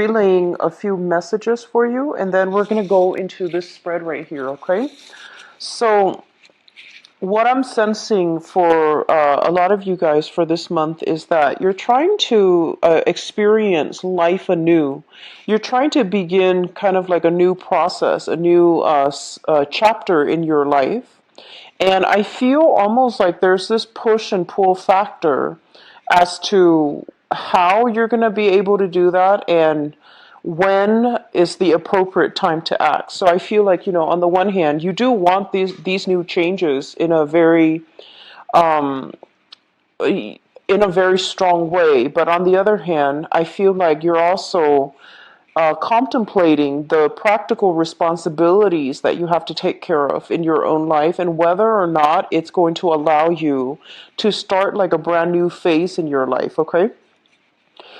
relaying a few messages for you, and then we're going to go into this spread right here, okay? So, what I'm sensing for a lot of you guys for this month is that you're trying to experience life anew. You're trying to begin kind of like a new process, a new chapter in your life. And I feel almost like there's this push and pull factor as to how you're going to be able to do that and when is the appropriate time to act. So I feel like, on the one hand, you do want these new changes in a very strong way, but on the other hand, I feel like you're also contemplating the practical responsibilities that you have to take care of in your own life and whether or not it's going to allow you to start like a brand new phase in your life, okay?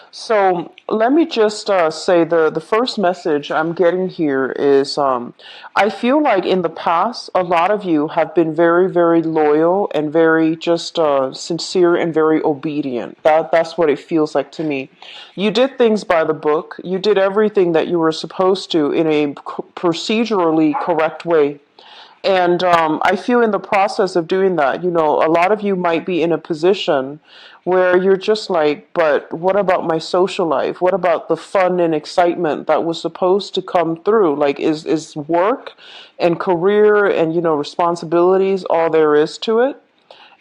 So let me just say the first message I'm getting here is I feel like in the past, a lot of you have been very, very loyal and very just sincere and very obedient. That's what it feels like to me. You did things by the book. You did everything that you were supposed to in a procedurally correct way. And I feel in the process of doing that, a lot of you might be in a position where you're just like, but what about my social life? What about the fun and excitement that was supposed to come through? Like, is work and career and, responsibilities all there is to it?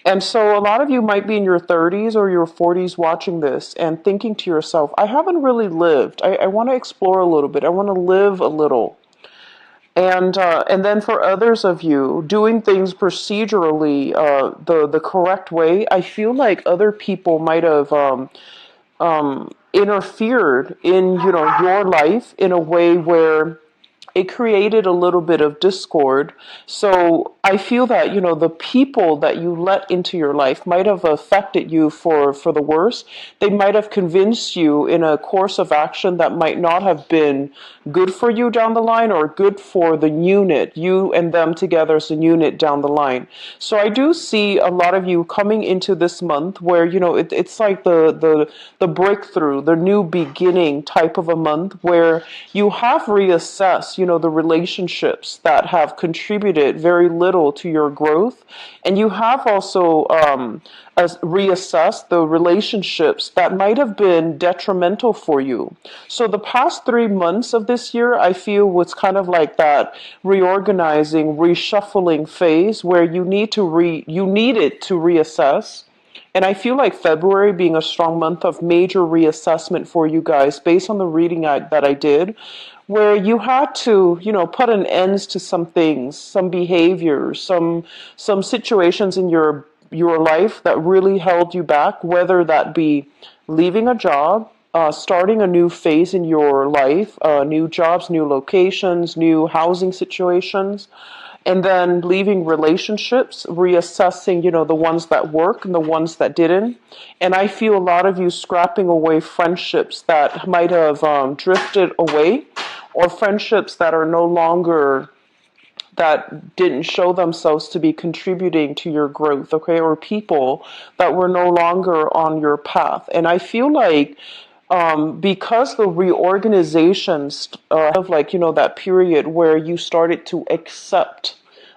And so a lot of you might be in your 30s or your 40s watching this and thinking to yourself, I haven't really lived. I want to explore a little bit. I want to live a little. And then for others of you doing things procedurally the correct way, I feel like other people might have interfered in your life in a way where it created a little bit of discord. So I feel that, the people that you let into your life might have affected you for the worse. They might have convinced you in a course of action that might not have been good for you down the line or good for the unit, you and them together as a unit down the line. So I do see a lot of you coming into this month where, it's like the breakthrough, the new beginning type of a month where you have reassessed, the relationships that have contributed very little to your growth. And you have also reassessed the relationships that might have been detrimental for you. So the past 3 months of this year, I feel was kind of like that reorganizing, reshuffling phase where you needed to reassess. And I feel like February being a strong month of major reassessment for you guys based on the reading that I did, where you had to, put an end to some things, some behaviors, some situations in your life that really held you back, whether that be leaving a job, starting a new phase in your life, new jobs, new locations, new housing situations, and then leaving relationships, reassessing, the ones that work and the ones that didn't. And I feel a lot of you scrapping away friendships that might have drifted away, or friendships that are no longer, that didn't show themselves to be contributing to your growth, okay, or people that were no longer on your path. And I feel like because the reorganizations of like, that period where you started to accept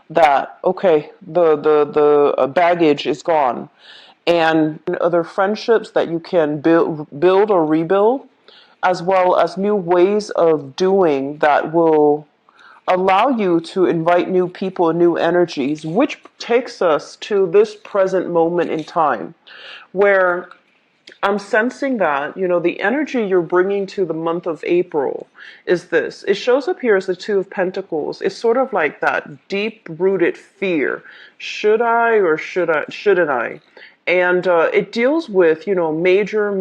that, okay, the baggage is gone, and other friendships that you can build or rebuild, as well as new ways of doing that will allow you to invite new people and new energies, which takes us to this present moment in time where I'm sensing that, the energy you're bringing to the month of April is this. It shows up here as the Two of Pentacles. It's sort of like that deep-rooted fear. Should I or shouldn't I? And it deals with, major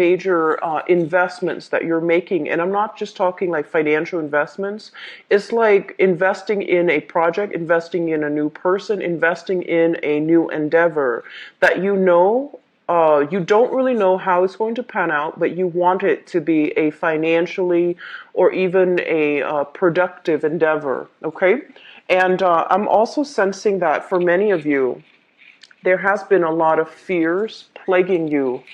investments that you're making. And I'm not just talking like financial investments. It's like investing in a project, investing in a new person, investing in a new endeavor that you don't really know how it's going to pan out, but you want it to be a financially or even a productive endeavor, okay? And I'm also sensing that for many of you, there has been a lot of fears plaguing you.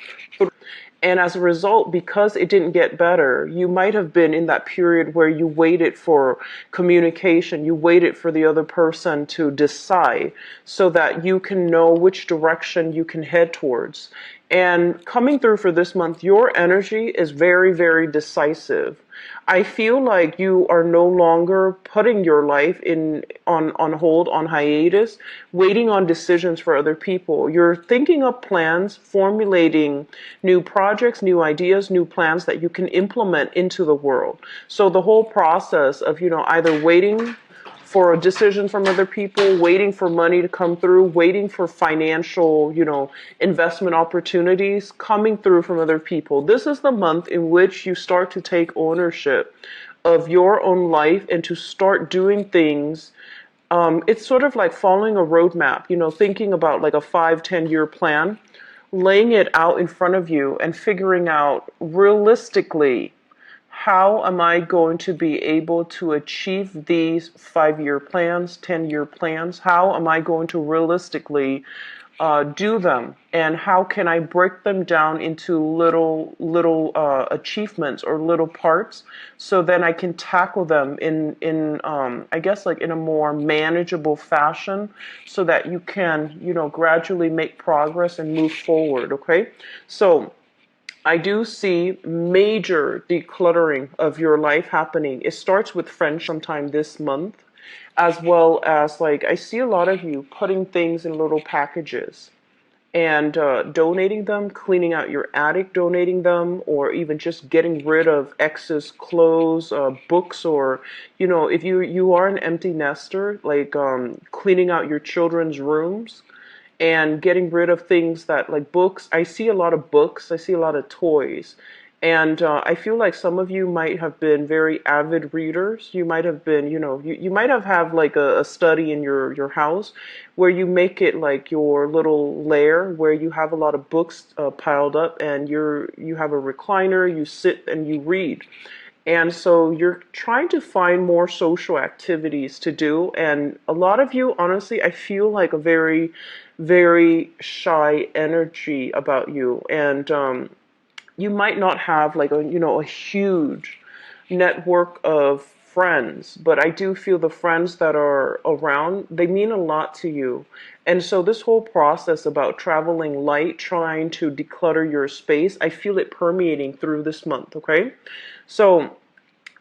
And as a result, because it didn't get better, you might have been in that period where you waited for communication, you waited for the other person to decide so that you can know which direction you can head towards. And coming through for this month, your energy is very, very decisive. I feel like you are no longer putting your life in on hold, on hiatus, waiting on decisions for other people. You're thinking up plans, formulating new projects, new ideas, new plans that you can implement into the world. So the whole process of, either waiting for a decision from other people, waiting for money to come through, waiting for financial, investment opportunities coming through from other people. This is the month in which you start to take ownership of your own life and to start doing things. It's sort of like following a roadmap, thinking about like a 5, 10 year plan, laying it out in front of you and figuring out realistically, how am I going to be able to achieve these 5 year plans, 10 year plans? How am I going to realistically do them? And how can I break them down into little achievements or little parts, so then I can tackle them in I guess like in a more manageable fashion, so that you can gradually make progress and move forward. Okay, so I do see major decluttering of your life happening. It starts with friends sometime this month, as well as like I see a lot of you putting things in little packages and donating them, cleaning out your attic, donating them, or even just getting rid of excess clothes, books, or if you are an empty nester, like cleaning out your children's rooms and getting rid of things that like books. I see a lot of books. I see a lot of toys. And I feel like some of you might have been very avid readers. You might have been, you might have like a study in your house where you make it like your little lair where you have a lot of books piled up, and you have a recliner, you sit and you read. And so you're trying to find more social activities to do. And a lot of you, honestly, I feel like a very, very shy energy about you. And you might not have like a huge network of friends, but I do feel the friends that are around, they mean a lot to you. And so this whole process about traveling light, trying to declutter your space, I feel it permeating through this month. Okay, so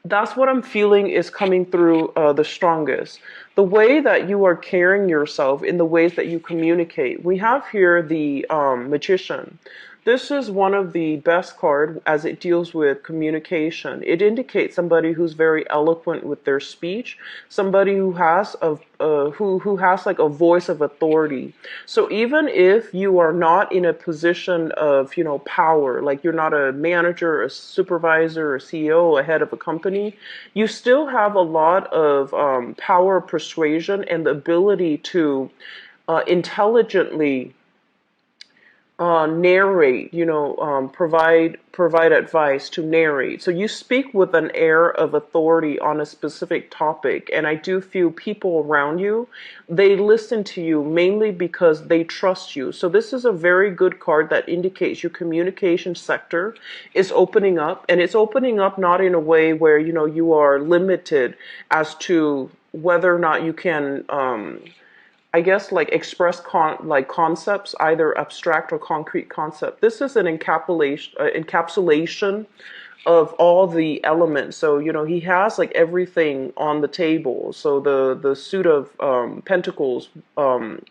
that's what I'm feeling is coming through the strongest. The way that you are carrying yourself in the ways that you communicate. We have here the Magician. This is one of the best cards as it deals with communication. It indicates somebody who's very eloquent with their speech, somebody who has who has like a voice of authority. So even if you are not in a position of power, like you're not a manager, a supervisor, a CEO, a head of a company, you still have a lot of power, persuasion, and the ability to intelligently narrate, provide advice, to narrate. So you speak with an air of authority on a specific topic, and I do feel people around you, they listen to you mainly because they trust you. So this is a very good card that indicates your communication sector is opening up, and it's opening up not in a way where you are limited as to whether or not you can I guess like express concepts, either abstract or concrete concept. This is an encapsulation of all the elements. So he has like everything on the table. So the suit of pentacles,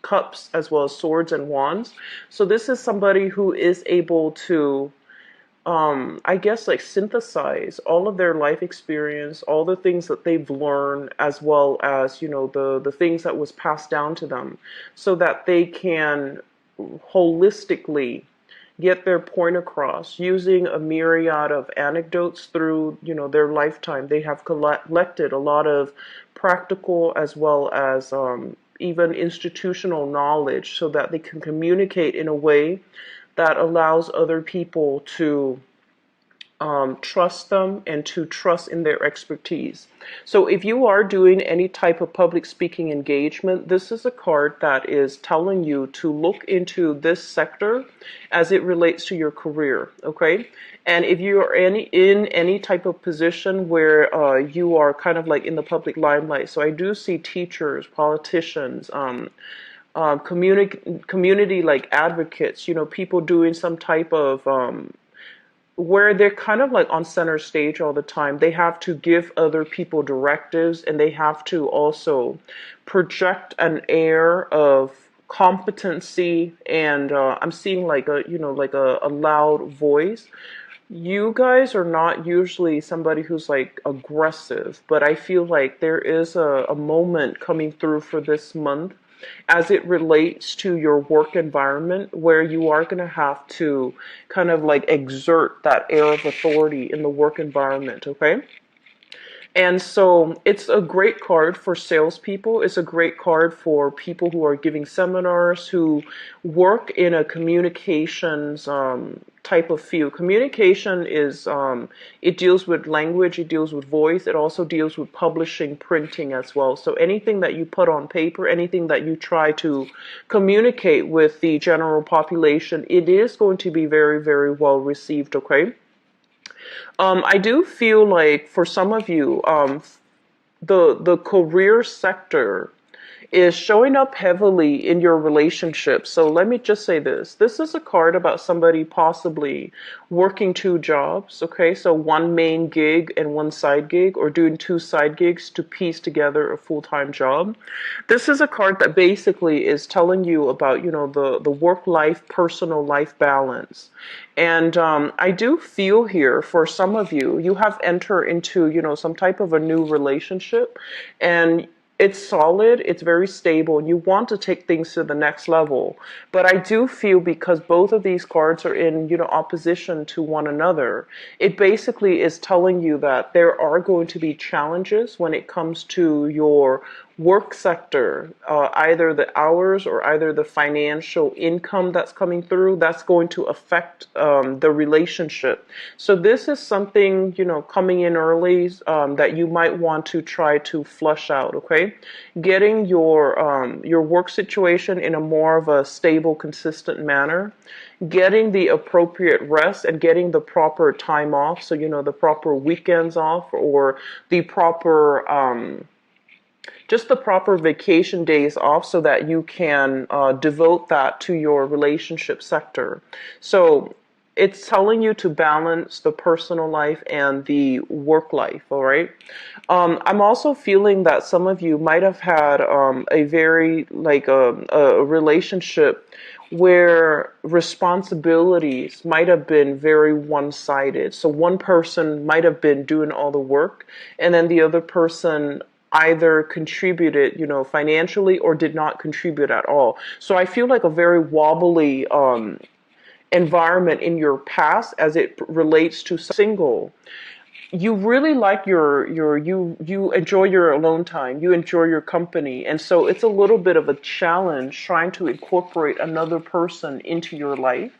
cups, as well as swords and wands. So this is somebody who is able to I guess like synthesize all of their life experience, all the things that they've learned, as well as, the things that was passed down to them, so that they can holistically get their point across using a myriad of anecdotes through, their lifetime. They have collected a lot of practical as well as even institutional knowledge, so that they can communicate in a way that allows other people to trust them and to trust in their expertise. So if you are doing any type of public speaking engagement, this is a card that is telling you to look into this sector as it relates to your career, okay? And if you are in any type of position where you are kind of like in the public limelight, so I do see teachers, politicians, community like advocates, people doing some type of where they're kind of like on center stage all the time. They have to give other people directives, and they have to also project an air of competency, and I'm seeing like a loud voice. You guys are not usually somebody who's like aggressive, but I feel like there is a moment coming through for this month as it relates to your work environment where you are going to have to kind of like exert that air of authority in the work environment, okay? And so it's a great card for salespeople. It's a great card for people who are giving seminars, who work in a communications type of field. Communication is, it deals with language, it deals with voice, it also deals with publishing, printing as well. So anything that you put on paper, anything that you try to communicate with the general population, it is going to be very, very well received, okay? I do feel like for some of you, the career sector is showing up heavily in your relationship. So let me just say this. This is a card about somebody possibly working two jobs, okay? So one main gig and one side gig, or doing two side gigs to piece together a full-time job. This is a card that basically is telling you about, the work-life, personal life balance. And I do feel here for some of you, you have entered into, some type of a new relationship, and it's solid, it's very stable, and you want to take things to the next level. But I do feel because both of these cards are in, opposition to one another, it basically is telling you that there are going to be challenges when it comes to your work sector, either the hours or either the financial income that's coming through, that's going to affect the relationship. So this is something, coming in early that you might want to try to flush out, okay? Getting your work situation in a more of a stable, consistent manner, getting the appropriate rest and getting the proper time off, so, the proper weekends off, or the proper just the proper vacation days off so that you can devote that to your relationship sector. So it's telling you to balance the personal life and the work life, all right? I'm also feeling that some of you might have had a very, like a relationship where responsibilities might have been very one-sided. So one person might have been doing all the work, and then the other person either contributed, financially, or did not contribute at all. So I feel like a very wobbly environment in your past as it relates to single. You really like you enjoy your alone time, you enjoy your company, and so it's a little bit of a challenge trying to incorporate another person into your life.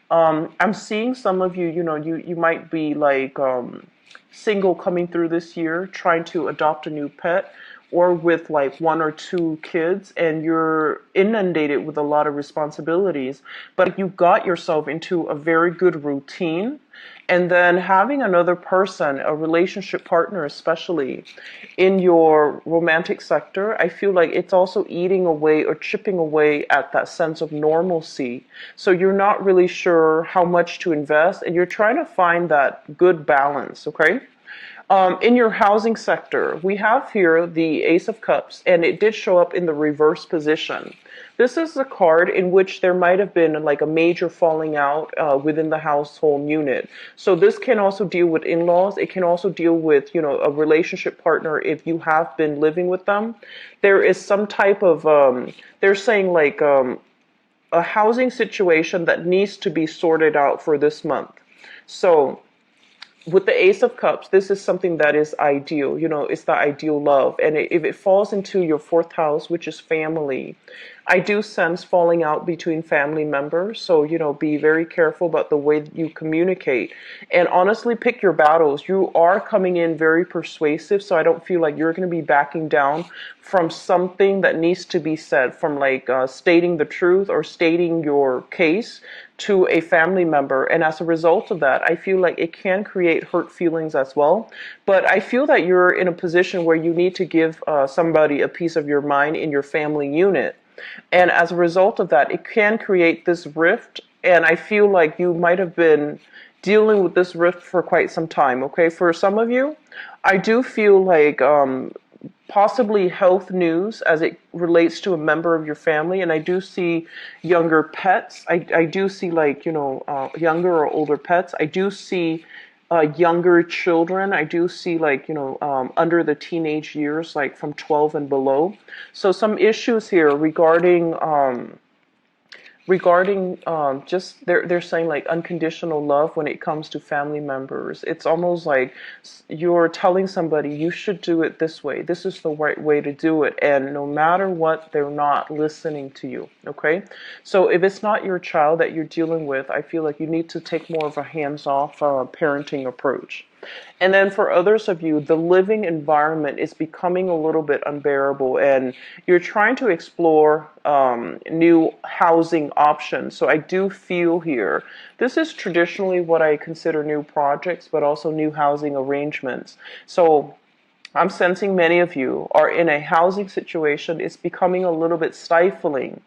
I'm seeing some of you, you might be like single coming through this year, trying to adopt a new pet, or with like one or two kids, and you're inundated with a lot of responsibilities, but you got yourself into a very good routine. And then having another person, a relationship partner especially, in your romantic sector, I feel like it's also eating away or chipping away at that sense of normalcy. So you're not really sure how much to invest, and you're trying to find that good balance, okay? In your housing sector, we have here the Ace of Cups, and it did show up in the reverse position. This is a card in which there might have been like a major falling out within the household unit. So this can also deal with in-laws. It can also deal with, a relationship partner if you have been living with them. There is some type of, they're saying like a housing situation that needs to be sorted out for this month. So with the Ace of Cups, this is something that is ideal. It's the ideal love. And if it falls into your fourth house, which is family, I do sense falling out between family members. So, be very careful about the way that you communicate. And honestly, pick your battles. You are coming in very persuasive, so I don't feel like you're going to be backing down from something that needs to be said, from like stating the truth or stating your case to a family member. And as a result of that, I feel like it can create hurt feelings as well. But I feel that you're in a position where you need to give somebody a piece of your mind in your family unit. And as a result of that, it can create this rift. And I feel like you might have been dealing with this rift for quite some time. Okay, for some of you, I do feel like possibly health news as it relates to a member of your family. And I do see younger pets. I do see like, younger or older pets. I do see younger children. I do see like, under the teenage years, like from 12 and below. So some issues here regarding just they're saying like unconditional love when it comes to family members. It's almost like you're telling somebody you should do it this way. This is the right way to do it, and no matter what, they're not listening to you. Okay, so if it's not your child that you're dealing with, I feel like you need to take more of a hands-off parenting approach. And then for others of you, the living environment is becoming a little bit unbearable, and you're trying to explore new housing options. So I do feel here, this is traditionally what I consider new projects, but also new housing arrangements. So I'm sensing many of you are in a housing situation. It's becoming a little bit stifling.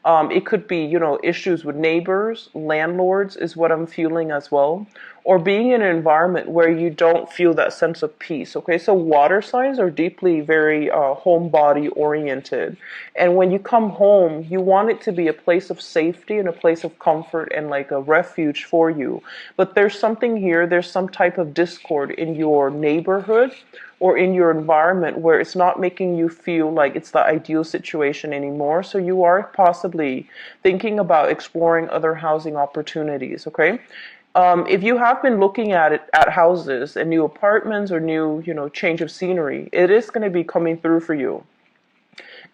It could be, issues with neighbors, landlords is what I'm feeling as well, or being in an environment where you don't feel that sense of peace. Okay, so water signs are deeply very homebody oriented. And when you come home, you want it to be a place of safety and a place of comfort and like a refuge for you. But there's something here, there's some type of discord in your neighborhood or in your environment where it's not making you feel like it's the ideal situation anymore. So you are possibly thinking about exploring other housing opportunities, okay? If you have been looking at houses and new apartments or new, change of scenery, it is going to be coming through for you.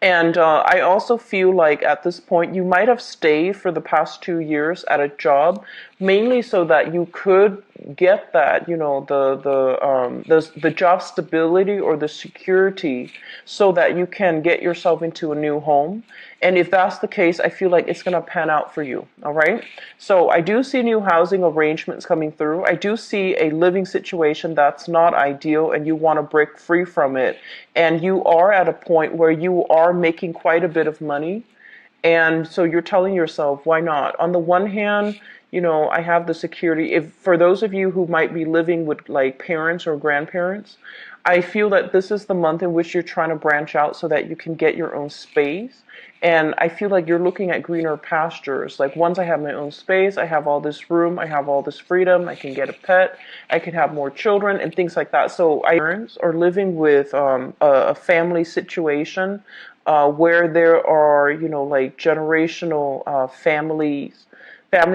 And I also feel like at this point you might have stayed for the past 2 years at a job, mainly so that you could get that, the job stability or the security, so that you can get yourself into a new home. And if that's the case, I feel like it's going to pan out for you. All right. So I do see new housing arrangements coming through. I do see a living situation that's not ideal and you want to break free from it. And you are at a point where you are making quite a bit of money. And so you're telling yourself, why not? On the one hand, I have the security. If for those of you who might be living with like parents or grandparents, I feel that this is the month in which you're trying to branch out so that you can get your own space. And I feel like you're looking at greener pastures. Like once I have my own space, I have all this room, I have all this freedom, I can get a pet, I can have more children and things like that. So parents are living with a family situation where there are, like generational family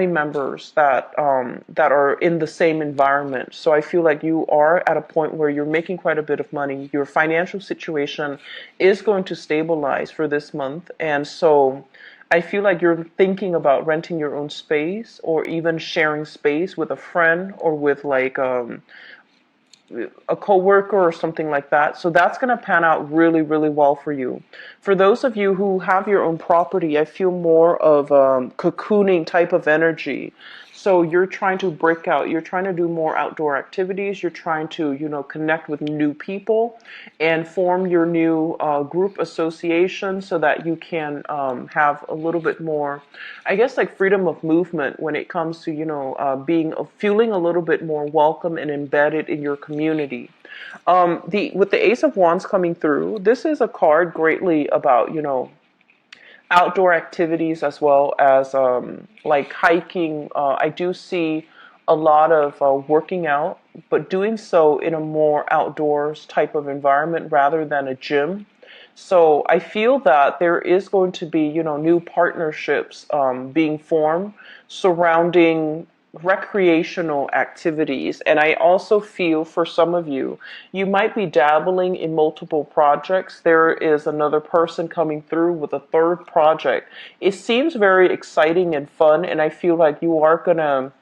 members that are in the same environment. So I feel like you are at a point where you're making quite a bit of money. Your financial situation is going to stabilize for this month, and so I feel like you're thinking about renting your own space or even sharing space with a friend or with like a coworker or something like that. So that's going to pan out really, really well for you. For those of you who have your own property, I feel more of cocooning type of energy. So you're trying to break out. You're trying to do more outdoor activities. You're trying to, connect with new people and form your new group association so that you can have a little bit more, I guess, like freedom of movement when it comes to, feeling a little bit more welcome and embedded in your community. With the Ace of Wands coming through, this is a card greatly about, outdoor activities as well as like hiking. I do see a lot of working out, but doing so in a more outdoors type of environment rather than a gym. So I feel that there is going to be, new partnerships being formed surrounding recreational activities. And I also feel for some of you, you might be dabbling in multiple projects. There is another person coming through with a third project. It seems very exciting and fun, and I feel like you are going to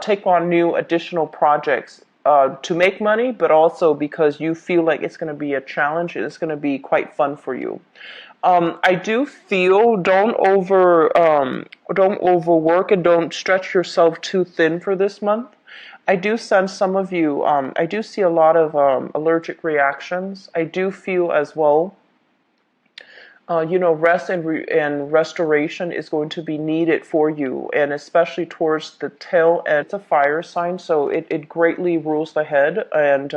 take on new additional projects to make money, but also because you feel like it's going to be a challenge and it's going to be quite fun for you. I do feel don't overwork and don't stretch yourself too thin for this month. I do sense some of you. I do see a lot of allergic reactions. I do feel as well. Rest and restoration is going to be needed for you, and especially towards the tail end. It's a fire sign, so it greatly rules the head, and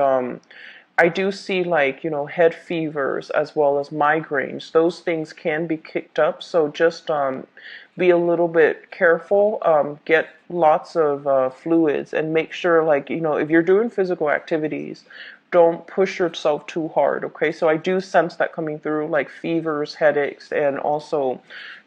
I do see head fevers as well as migraines. Those things can be kicked up, so just be a little bit careful. Get lots of fluids and make sure if you're doing physical activities, don't push yourself too hard, okay? So I do sense that coming through, like fevers, headaches, and also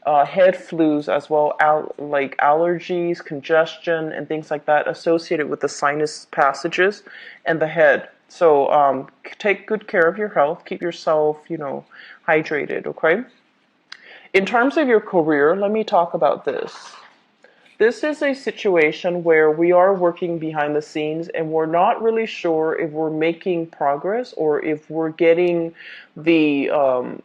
head flus as well, like allergies, congestion, and things like that associated with the sinus passages and the head. So take good care of your health. Keep yourself, hydrated, okay? In terms of your career, let me talk about this. This is a situation where we are working behind the scenes and we're not really sure if we're making progress or if we're getting the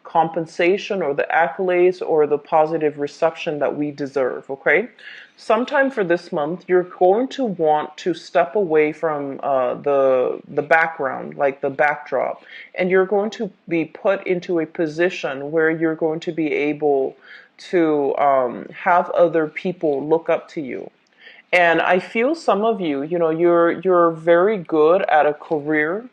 compensation or the accolades or the positive reception that we deserve, okay? Sometime for this month, you're going to want to step away from the background, like the backdrop, and you're going to be put into a position where you're going to be able to have other people look up to you. And I feel some of you, you're very good at a career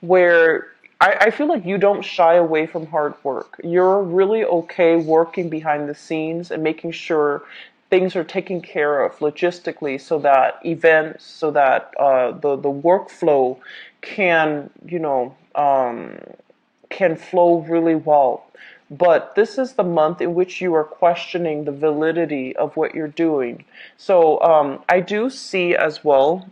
where I feel like you don't shy away from hard work. You're really okay working behind the scenes and making sure things are taken care of logistically so that events, so that the workflow can, can flow really well. But this is the month in which you are questioning the validity of what you're doing. So I do see as well,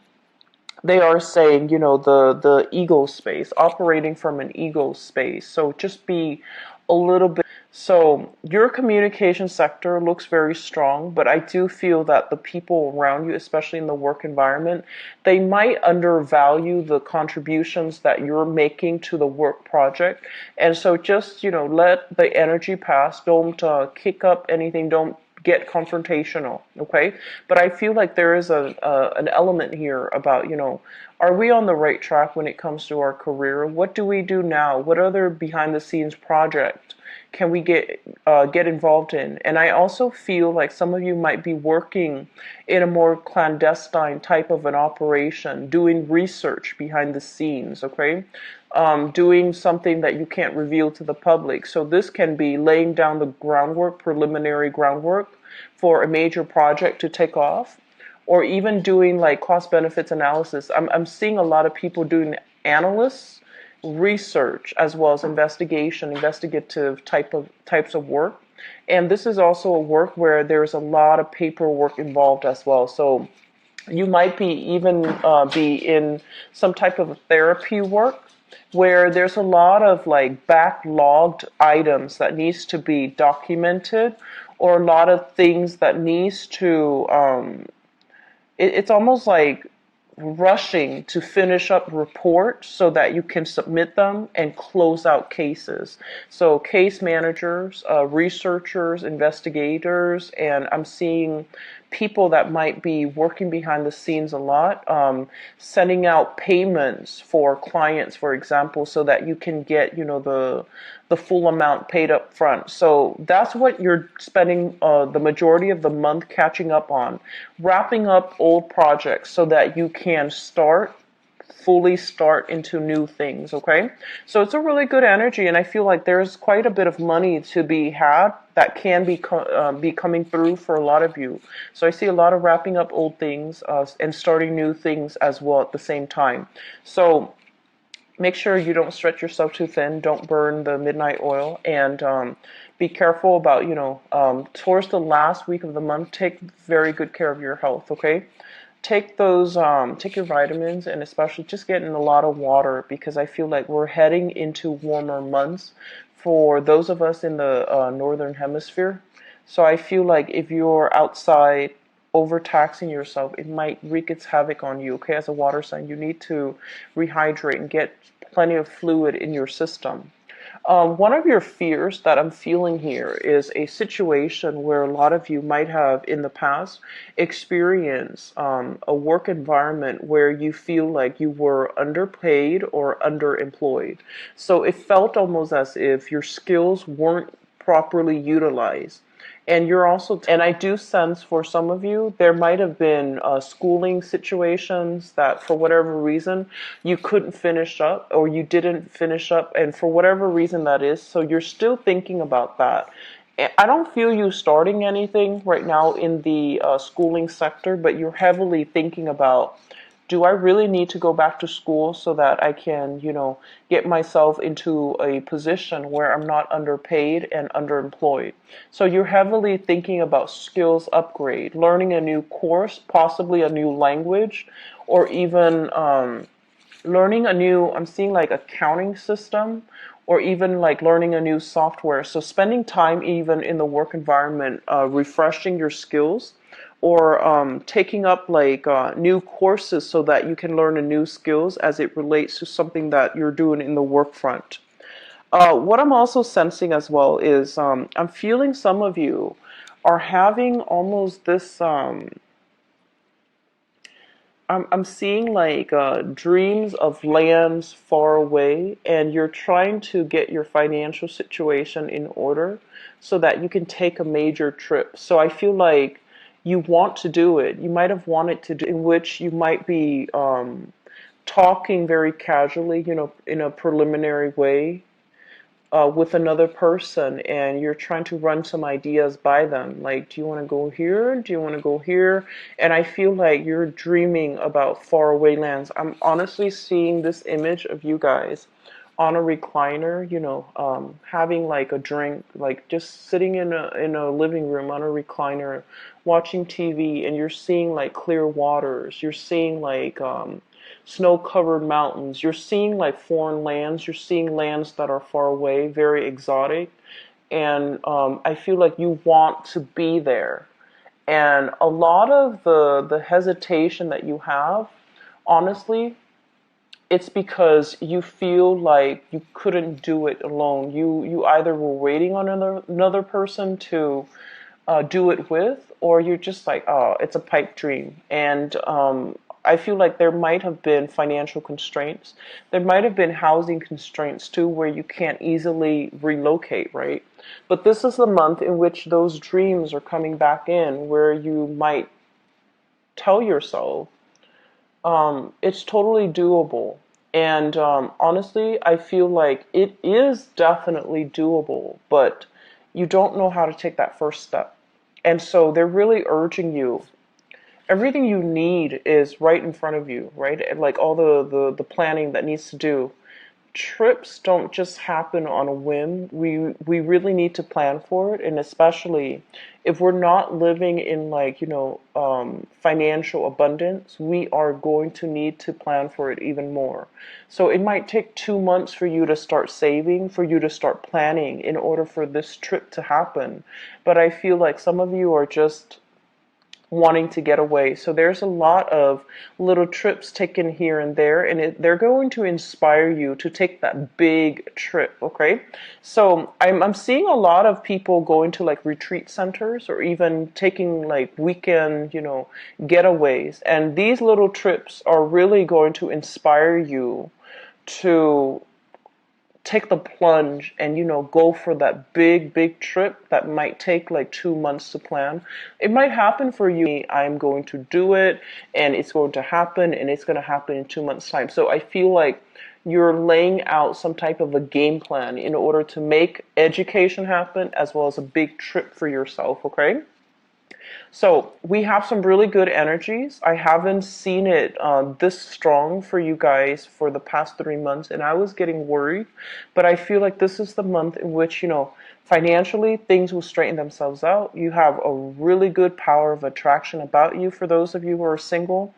they are saying, the ego space, operating from an ego space. So just be a little bit. So your communication sector looks very strong, but I do feel that the people around you, especially in the work environment, they might undervalue the contributions that you're making to the work project. And so just, let the energy pass. Don't kick up anything. Don't get confrontational, okay? But I feel like there is an element here about, are we on the right track when it comes to our career? What do we do now? What other behind the scenes project can we get involved in? And I also feel like some of you might be working in a more clandestine type of an operation, doing research behind the scenes, okay? Doing something that you can't reveal to the public. So this can be laying down the groundwork, preliminary groundwork for a major project to take off, or even doing like cost benefits analysis. I'm seeing a lot of people doing analysts, research, as well as investigative types of work. And this is also a work where there's a lot of paperwork involved as well. So you might be even be in some type of therapy work where there's a lot of like backlogged items that needs to be documented, or a lot of things that needs to it's almost like rushing to finish up reports so that you can submit them and close out cases. So case managers, researchers, investigators, and I'm seeing people that might be working behind the scenes a lot, sending out payments for clients, for example, so that you can get, the full amount paid up front. So that's what you're spending the majority of the month catching up on, wrapping up old projects so that you can fully start into new things, okay? So it's a really good energy, and I feel like there's quite a bit of money to be had that can be coming through for a lot of you. So I see a lot of wrapping up old things and starting new things as well at the same time. So make sure you don't stretch yourself too thin. Don't burn the midnight oil, and be careful about, towards the last week of the month, take very good care of your health, okay? take your vitamins, and especially just get in a lot of water, because I feel like we're heading into warmer months for those of us in the northern hemisphere. So I feel like if you're outside overtaxing yourself, it might wreak its havoc on you. Okay, as a water sign, you need to rehydrate and get plenty of fluid in your system. One of your fears that I'm feeling here is a situation where a lot of you might have in the past experienced a work environment where you feel like you were underpaid or underemployed. So it felt almost as if your skills weren't properly utilized. And you're also, and I do sense for some of you, there might have been schooling situations that for whatever reason you couldn't finish up, or you didn't finish up, and for whatever reason that is, so you're still thinking about that. I don't feel you starting anything right now in the schooling sector, but you're heavily thinking about, do I really need to go back to school so that I can, get myself into a position where I'm not underpaid and underemployed? So you're heavily thinking about skills upgrade, learning a new course, possibly a new language, or even learning a new, I'm seeing like accounting system, or even like learning a new software. So spending time even in the work environment, refreshing your skills, or taking up like new courses so that you can learn a new skills as it relates to something that you're doing in the work front. What I'm also sensing as well is I'm feeling some of you are having almost this I'm seeing like dreams of lands far away, and you're trying to get your financial situation in order so that you can take a major trip. So I feel like you want to do it. You might have wanted to do, in which you might be talking very casually, in a preliminary way with another person, and you're trying to run some ideas by them. Like, do you want to go here? Do you want to go here? And I feel like you're dreaming about faraway lands. I'm honestly seeing this image of you guys on a recliner, having like a drink, like just sitting in a living room on a recliner, watching TV, and you're seeing like clear waters. You're seeing like snow-covered mountains. You're seeing like foreign lands. You're seeing lands that are far away, very exotic. And I feel like you want to be there. And a lot of the hesitation that you have, honestly, it's because you feel like you couldn't do it alone. You either were waiting on another person to do it with, or you're just like, oh, it's a pipe dream. And I feel like there might have been financial constraints. There might have been housing constraints too, where you can't easily relocate, right? But this is the month in which those dreams are coming back in, where you might tell yourself, it's totally doable. And honestly, I feel like it is definitely doable, but you don't know how to take that first step. And so they're really urging you. Everything you need is right in front of you, right? And like all the planning that needs to do. Trips don't just happen on a whim. We really need to plan for it, and especially if we're not living in like, financial abundance, we are going to need to plan for it even more. So it might take 2 months for you to start saving, for you to start planning in order for this trip to happen. But I feel like some of you are just wanting to get away. So there's a lot of little trips taken here and there, and they're going to inspire you to take that big trip, okay? So I'm seeing a lot of people going to like retreat centers, or even taking like weekend, getaways. And these little trips are really going to inspire you to take the plunge and go for that big trip that might take like 2 months to plan. It might happen for you. I'm going to do it, and it's going to happen, and it's going to happen in 2 months time. So I feel like you're laying out some type of a game plan in order to make education happen, as well as a big trip for yourself, okay? So we have some really good energies. I haven't seen it this strong for you guys for the past 3 months, and I was getting worried. But I feel like this is the month in which, financially things will straighten themselves out. You have a really good power of attraction about you. For those of you who are single,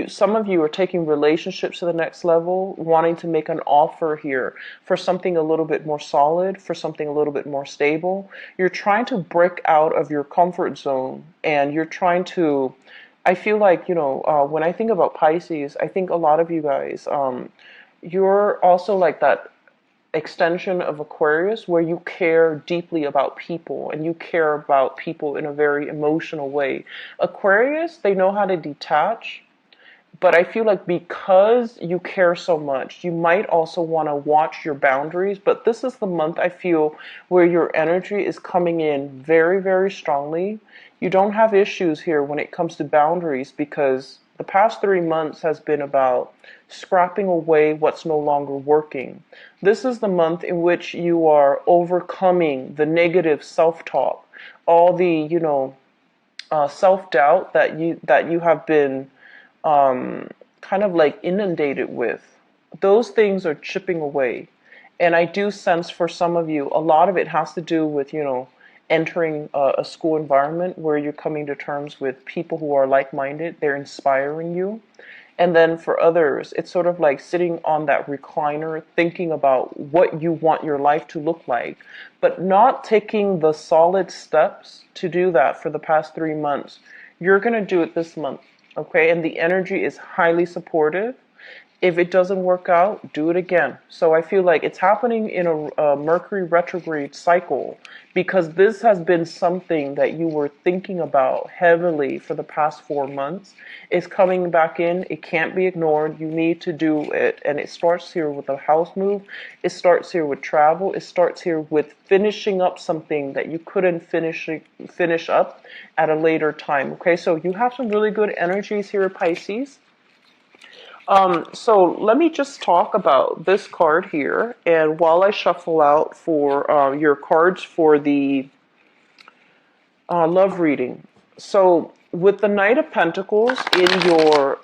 some of you are taking relationships to the next level, wanting to make an offer here for something a little bit more solid, for something a little bit more stable. You're trying to break out of your comfort zone, and you're trying to, I feel like, when I think about Pisces, I think a lot of you guys, you're also like that extension of Aquarius, where you care deeply about people and you care about people in a very emotional way. Aquarius, they know how to detach, but I feel like because you care so much, you might also want to watch your boundaries. But this is the month, I feel, where your energy is coming in very, very strongly. You don't have issues here when it comes to boundaries, because the past 3 months has been about scrapping away what's no longer working. This is the month in which you are overcoming the negative self-talk, all the, self-doubt that you have been kind of like inundated with. Those things are chipping away. And I do sense for some of you, a lot of it has to do with, entering a school environment where you're coming to terms with people who are like-minded. They're inspiring you. And then for others, it's sort of like sitting on that recliner thinking about what you want your life to look like, but not taking the solid steps to do that for the past 3 months. You're going to do it this month, okay? And the energy is highly supportive. If it doesn't work out, do it again. So I feel like it's happening in a Mercury retrograde cycle, because this has been something that you were thinking about heavily for the past 4 months. It's coming back in. It can't be ignored. You need to do it. And it starts here with a house move. It starts here with travel. It starts here with finishing up something that you couldn't finish up at a later time. Okay, so you have some really good energies here, Pisces. So let me just talk about this card here, and while I shuffle out for your cards for the love reading. So with the Knight of Pentacles in your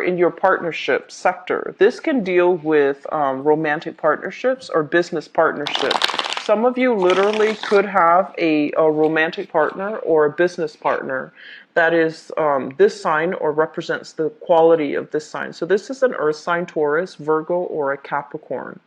in your partnership sector, this can deal with romantic partnerships or business partnerships. Some of you literally could have a romantic partner or a business partner that is this sign or represents the quality of this sign. So this is an earth sign, Taurus, Virgo, or a Capricorn.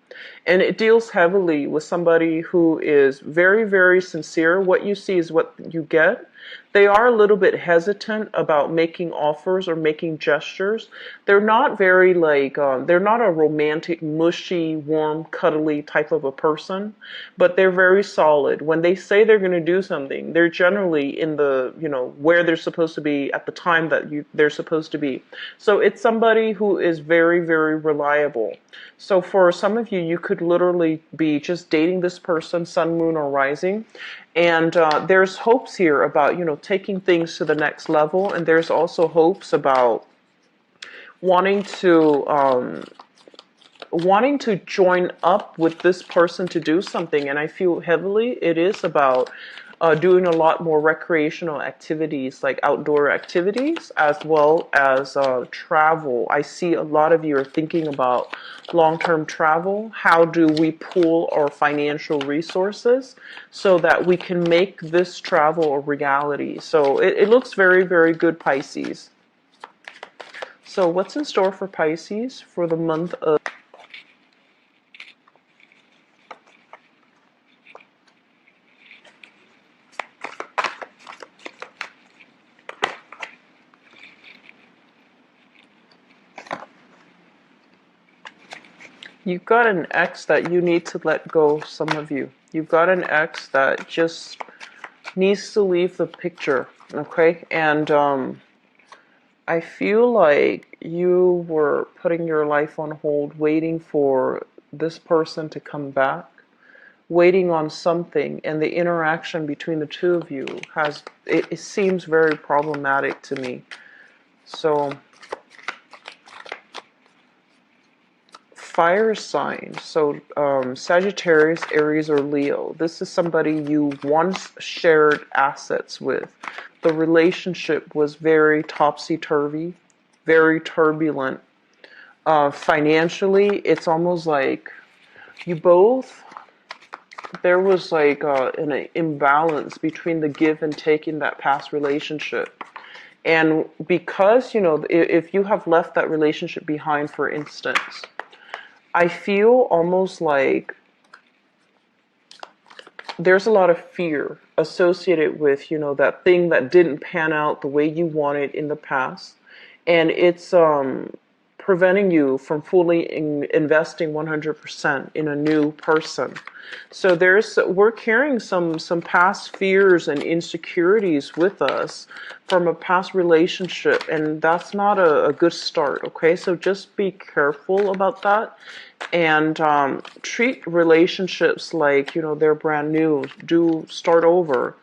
And it deals heavily with somebody who is very, very sincere. What you see is what you get. They are a little bit hesitant about making offers or making gestures. They're not very they're not a romantic, mushy, warm, cuddly type of a person, but they're very solid. When they say they're going to do something, they're generally in the, where they're supposed to be at the time that they're supposed to be. So it's somebody who is very, very reliable. So for some of you, you could literally be just dating this person, sun, moon, or rising. And there's hopes here about, taking things to the next level. And there's also hopes about wanting to join up with this person to do something. And I feel heavily it is about doing a lot more recreational activities, like outdoor activities, as well as travel. I see a lot of you are thinking about long-term travel. How do we pool our financial resources so that we can make this travel a reality? So it looks very, very good, Pisces. So what's in store for Pisces for the month of... You've got an ex that you need to let go, some of you. You've got an ex that just needs to leave the picture, okay? And I feel like you were putting your life on hold, waiting for this person to come back, waiting on something, and the interaction between the two of you it seems very problematic to me. So fire sign. So Sagittarius, Aries, or Leo. This is somebody you once shared assets with. The relationship was very topsy-turvy, very turbulent. Financially, it's almost like you both, there was like an imbalance between the give and take in that past relationship. And because, if you have left that relationship behind, for instance, I feel almost like there's a lot of fear associated with, that thing that didn't pan out the way you wanted in the past. And it's preventing you from fully investing 100% in a new person. So we're carrying some past fears and insecurities with us from a past relationship, and that's not a good start, okay? So just be careful about that, and treat relationships like, they're brand new. Do start over.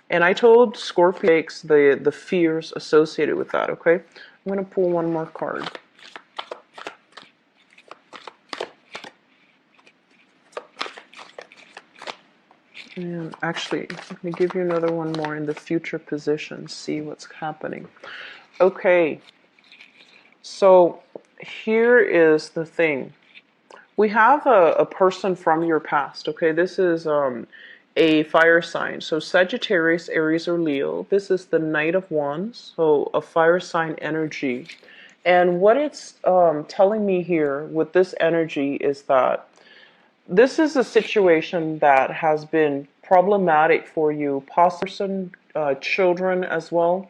And I told Scorpio the fears associated with that, okay? I'm going to pull one more card. And actually, let me give you another one more in the future position, see what's happening. Okay, so here is the thing. We have a person from your past, okay? This is a fire sign. So Sagittarius, Aries, or Leo. This is the Knight of Wands, so a fire sign energy. And what it's telling me here with this energy is that this is a situation that has been problematic for you, possibly children as well.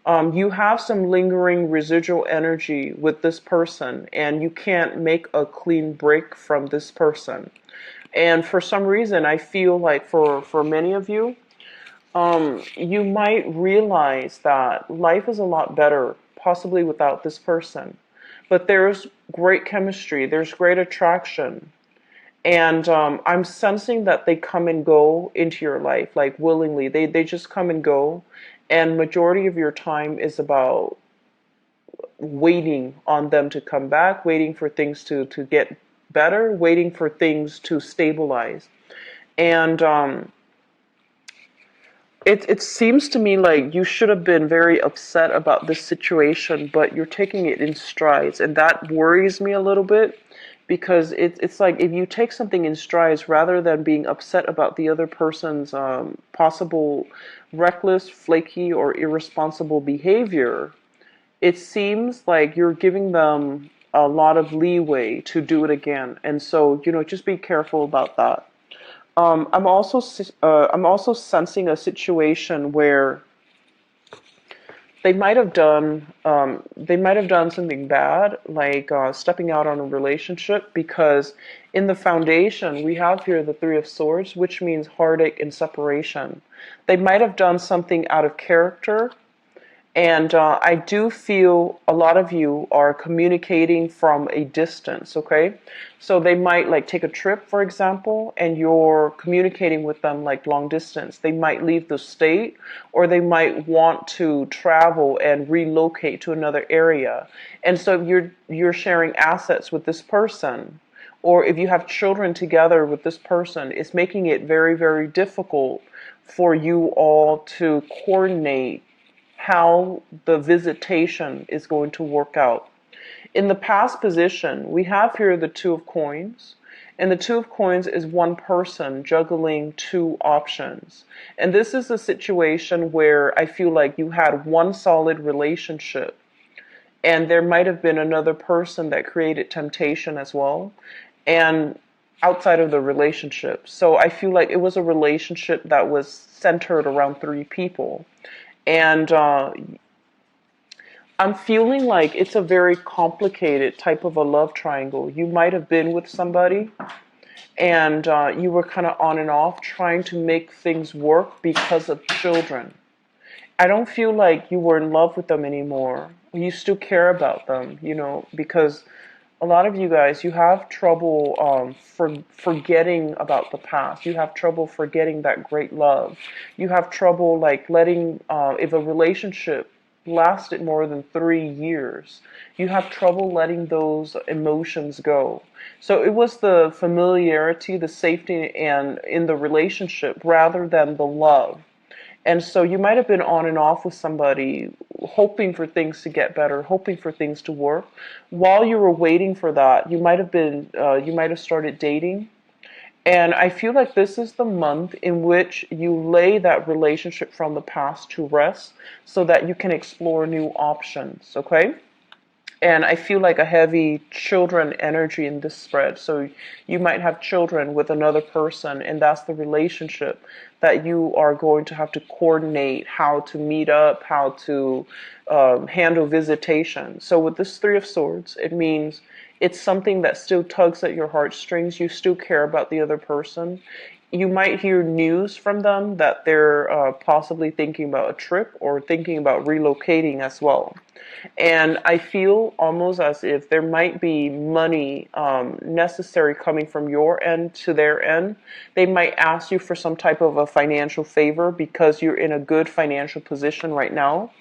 You have some lingering residual energy with this person, and you can't make a clean break from this person. And for some reason, I feel like for many of you, you might realize that life is a lot better, possibly without this person. But there's great chemistry, there's great attraction. And I'm sensing that they come and go into your life, like willingly. They just come and go. And majority of your time is about waiting on them to come back, waiting for things to get better, waiting for things to stabilize. And it seems to me like you should have been very upset about this situation, but you're taking it in strides. And that worries me a little bit. Because it's like if you take something in strides rather than being upset about the other person's possible reckless, flaky, or irresponsible behavior, it seems like you're giving them a lot of leeway to do it again. And so, just be careful about that. I'm also sensing a situation where they might have done something bad, like stepping out on a relationship, because in the foundation we have here the Three of Swords, which means heartache and separation. They might have done something out of character. And I do feel a lot of you are communicating from a distance, okay? So they might like take a trip, for example, and you're communicating with them like long distance. They might leave the state, or they might want to travel and relocate to another area. And so you're sharing assets with this person. Or if you have children together with this person, it's making it very, very difficult for you all to coordinate how the visitation is going to work out. In the past position, we have here the Two of Coins, and the Two of Coins is one person juggling two options. And this is a situation where I feel like you had one solid relationship, and there might have been another person that created temptation as well, and outside of the relationship. So I feel like it was a relationship that was centered around three people. And I'm feeling like it's a very complicated type of a love triangle. You might have been with somebody and you were kind of on and off trying to make things work because of children. I don't feel like you were in love with them anymore. You still care about them, because a lot of you guys, you have trouble forgetting about the past. You have trouble forgetting that great love. You have trouble like letting, if a relationship, lasted more than 3 years. You have trouble letting those emotions go. So it was the familiarity, the safety, and in the relationship rather than the love. And so you might have been on and off with somebody, hoping for things to get better, hoping for things to work. While you were waiting for that, you might have started dating. And I feel like this is the month in which you lay that relationship from the past to rest so that you can explore new options, okay? And I feel like a heavy children energy in this spread. So you might have children with another person, and that's the relationship that you are going to have to coordinate how to meet up, how to handle visitation. So with this Three of Swords, it means it's something that still tugs at your heartstrings. You still care about the other person. You might hear news from them that they're possibly thinking about a trip or thinking about relocating as well. And I feel almost as if there might be money necessary coming from your end to their end. They might ask you for some type of a financial favor because you're in a good financial position right now.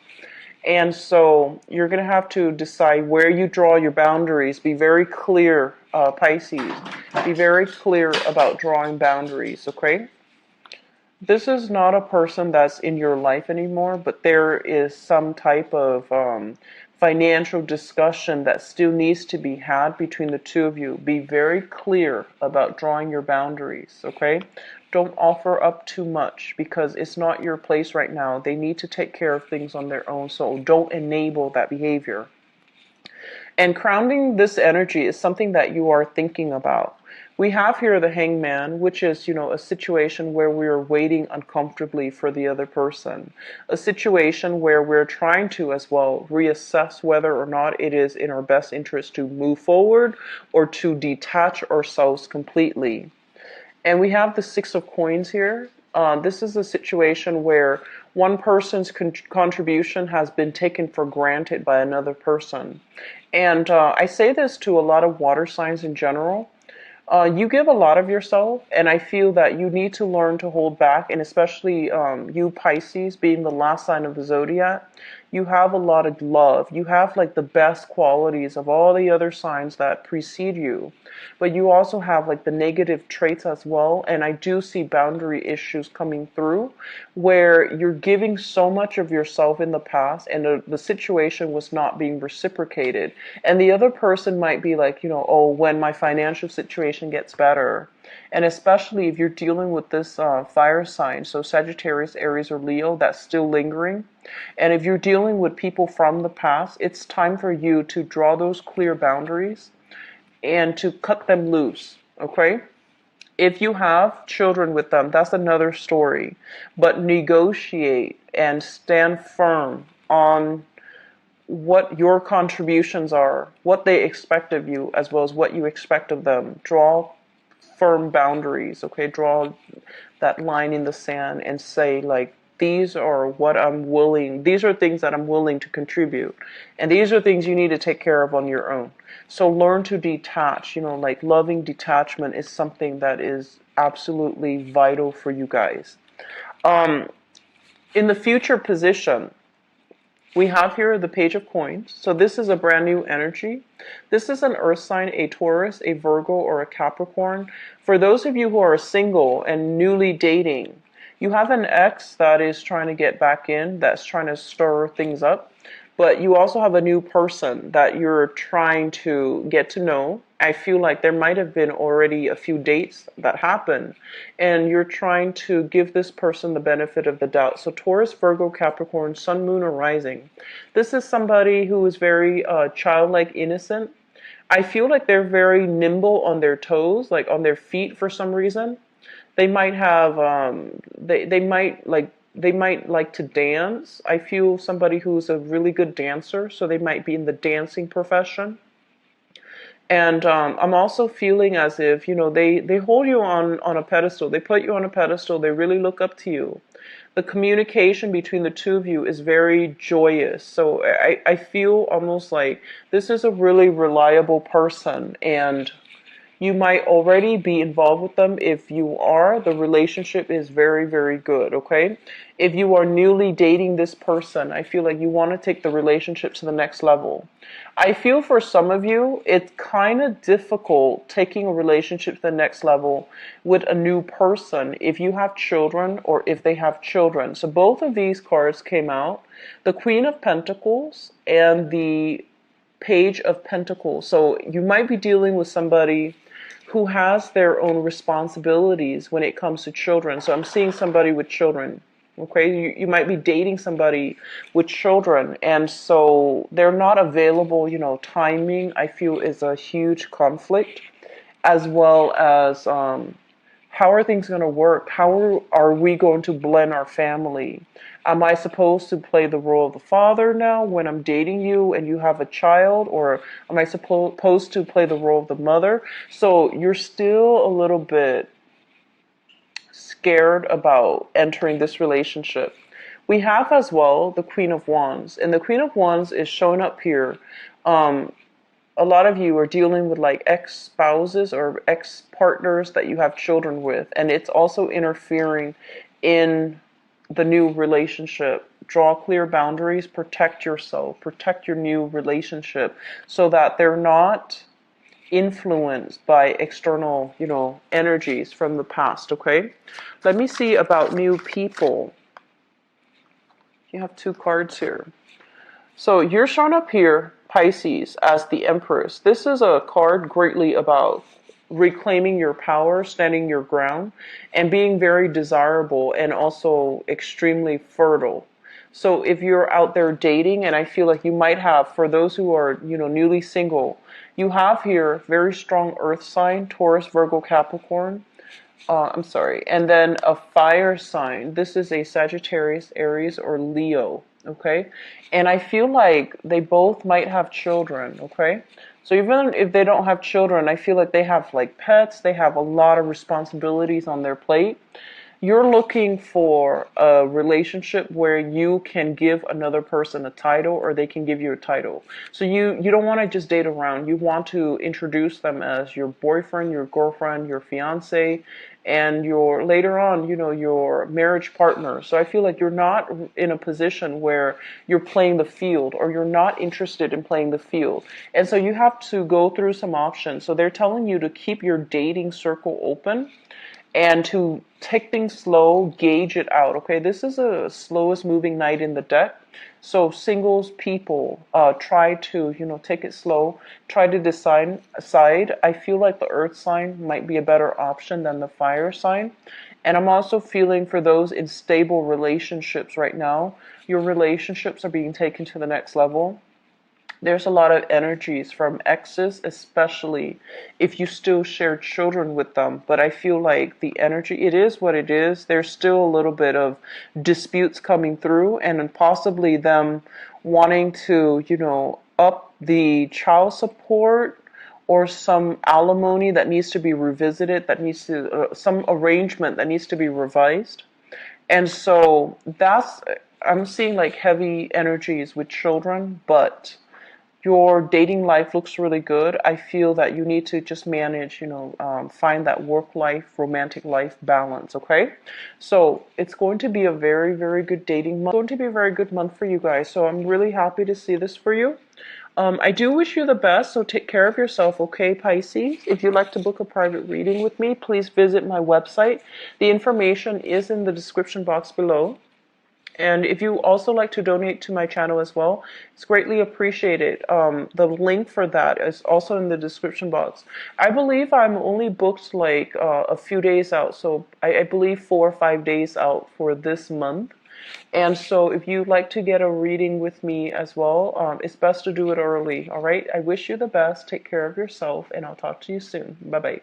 And so you're going to have to decide where you draw your boundaries. Be very clear, Pisces. Be very clear about drawing boundaries, okay? This is not a person that's in your life anymore, but there is some type of financial discussion that still needs to be had between the two of you. Be very clear about drawing your boundaries, okay? Don't offer up too much because it's not your place right now. They need to take care of things on their own, so don't enable that behavior. And grounding this energy is something that you are thinking about. We have here the Hangman, which is, a situation where we are waiting uncomfortably for the other person. A situation where we're trying to, as well, reassess whether or not it is in our best interest to move forward or to detach ourselves completely. And we have the Six of Coins here. This is a situation where one person's contribution has been taken for granted by another person. And I say this to a lot of water signs in general. You give a lot of yourself, and I feel that you need to learn to hold back, and especially you Pisces, being the last sign of the zodiac, you have a lot of love. You have like the best qualities of all the other signs that precede you, but you also have like the negative traits as well, and I do see boundary issues coming through where you're giving so much of yourself in the past, and the situation was not being reciprocated, and the other person might be like, oh, when my financial situation gets better. And especially if you're dealing with this fire sign, so Sagittarius, Aries, or Leo, that's still lingering. And if you're dealing with people from the past, it's time for you to draw those clear boundaries and to cut them loose, okay? If you have children with them, that's another story. But negotiate and stand firm on what your contributions are, what they expect of you, as well as what you expect of them. Draw firm boundaries, okay? Draw that line in the sand and say, like, these are things that I'm willing to contribute. And these are things you need to take care of on your own. So learn to detach, like loving detachment is something that is absolutely vital for you guys. In the future position, we have here the Page of Coins. So this is a brand new energy. This is an earth sign, a Taurus, a Virgo, or a Capricorn. For those of you who are single and newly dating, you have an ex that is trying to get back in, that's trying to stir things up. But you also have a new person that you're trying to get to know. I feel like there might have been already a few dates that happened, and you're trying to give this person the benefit of the doubt. So Taurus, Virgo, Capricorn, Sun, Moon, or Rising. This is somebody who is very childlike, innocent. I feel like they're very nimble on their toes, like on their feet for some reason. They might have, they might like to dance. I feel somebody who's a really good dancer, so they might be in the dancing profession. And I'm also feeling as if, they hold you on a pedestal. They put you on a pedestal. They really look up to you. The communication between the two of you is very joyous. So I feel almost like this is a really reliable person. And You might already be involved with them. If you are, the relationship is very, very good, okay? If you are newly dating this person, I feel like you want to take the relationship to the next level. I feel for some of you, it's kind of difficult taking a relationship to the next level with a new person if you have children or if they have children. So both of these cards came out, the Queen of Pentacles and the Page of Pentacles. So you might be dealing with somebody who has their own responsibilities when it comes to children. So I'm seeing somebody with children. Okay, you might be dating somebody with children, and so they're not available. Timing, I feel, is a huge conflict, as well as how are things going to work? How are we going to blend our family? Am I supposed to play the role of the father now when I'm dating you and you have a child? Or am I supposed to play the role of the mother? So you're still a little bit scared about entering this relationship. We have as well the Queen of Wands. And the Queen of Wands is showing up here. A lot of you are dealing with like ex-spouses or ex-partners that you have children with, and it's also interfering in the new relationship. Draw clear boundaries, protect yourself, protect your new relationship so that they're not influenced by external, energies from the past, okay? Let me see about new people. You have 2 cards here. So you're shown up here, Pisces, as the Empress. This is a card greatly about reclaiming your power, standing your ground, and being very desirable and also extremely fertile. So if you're out there dating, and I feel like you might have, for those who are, newly single, you have here very strong earth sign, Taurus, Virgo, Capricorn. I'm sorry. And then a fire sign. This is a Sagittarius, Aries, or Leo. Okay. And I feel like they both might have children. Okay. So even if they don't have children, I feel like they have like pets. They have a lot of responsibilities on their plate. You're looking for a relationship where you can give another person a title or they can give you a title. So you don't want to just date around. You want to introduce them as your boyfriend, your girlfriend, your fiance, and your later on, your marriage partner. So I feel like you're not in a position where you're playing the field or you're not interested in playing the field. And so you have to go through some options. So they're telling you to keep your dating circle open and to take things slow, gauge it out. Okay, this is a slowest moving night in the deck. So singles people, try to, take it slow. Try to decide. I feel like the earth sign might be a better option than the fire sign. And I'm also feeling for those in stable relationships right now, your relationships are being taken to the next level. There's a lot of energies from exes, especially if you still share children with them. But I feel like the energy, it is what it is. There's still a little bit of disputes coming through and possibly them wanting to, up the child support or some alimony that needs to be revisited, that needs to, some arrangement that needs to be revised. And so I'm seeing like heavy energies with children, but your dating life looks really good. I feel that you need to just manage, find that work life, romantic life balance, okay? So it's going to be a very, very good dating month. It's going to be a very good month for you guys. So I'm really happy to see this for you. I do wish you the best, so take care of yourself, okay, Pisces? If you'd like to book a private reading with me, please visit my website. The information is in the description box below. And if you also like to donate to my channel as well, it's greatly appreciated. The link for that is also in the description box. I believe I'm only booked like a few days out. So I believe 4 or 5 days out for this month. And so if you'd like to get a reading with me as well, it's best to do it early. All right. I wish you the best. Take care of yourself and I'll talk to you soon. Bye-bye.